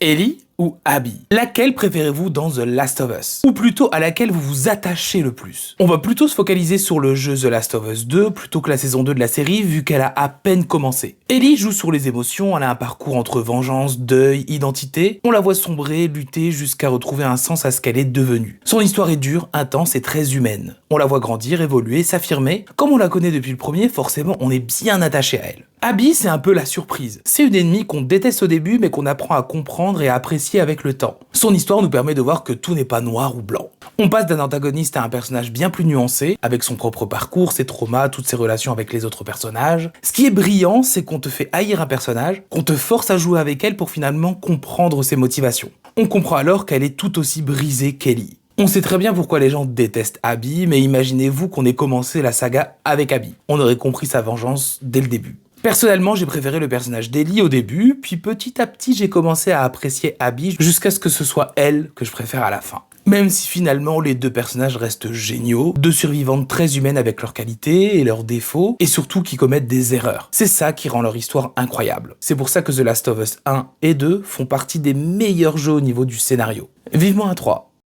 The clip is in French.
Ellie ou Abby? Laquelle préférez-vous dans The Last of Us? Ou plutôt à laquelle vous vous attachez le plus? On va plutôt se focaliser sur le jeu The Last of Us 2 plutôt que la saison 2 de la série vu qu'elle a à peine commencé. Ellie joue sur les émotions, elle a un parcours entre vengeance, deuil, identité. On la voit sombrer, lutter jusqu'à retrouver un sens à ce qu'elle est devenue. Son histoire est dure, intense et très humaine. On la voit grandir, évoluer, s'affirmer. Comme on la connaît depuis le premier, forcément on est bien attaché à elle. Abby, c'est un peu la surprise. C'est une ennemie qu'on déteste au début mais qu'on apprend à comprendre et à apprécier avec le temps. Son histoire nous permet de voir que tout n'est pas noir ou blanc. On passe d'un antagoniste à un personnage bien plus nuancé, avec son propre parcours, ses traumas, toutes ses relations avec les autres personnages. Ce qui est brillant, c'est qu'on te fait haïr un personnage, qu'on te force à jouer avec elle pour finalement comprendre ses motivations. On comprend alors qu'elle est tout aussi brisée qu'Ellie. On sait très bien pourquoi les gens détestent Abby, mais imaginez-vous qu'on ait commencé la saga avec Abby. On aurait compris sa vengeance dès le début. Personnellement, j'ai préféré le personnage d'Ellie au début, puis petit à petit j'ai commencé à apprécier Abby jusqu'à ce que ce soit elle que je préfère à la fin. Même si finalement les deux personnages restent géniaux, deux survivantes très humaines avec leurs qualités et leurs défauts, et surtout qui commettent des erreurs. C'est ça qui rend leur histoire incroyable. C'est pour ça que The Last of Us 1 et 2 font partie des meilleurs jeux au niveau du scénario. Vivement un 3.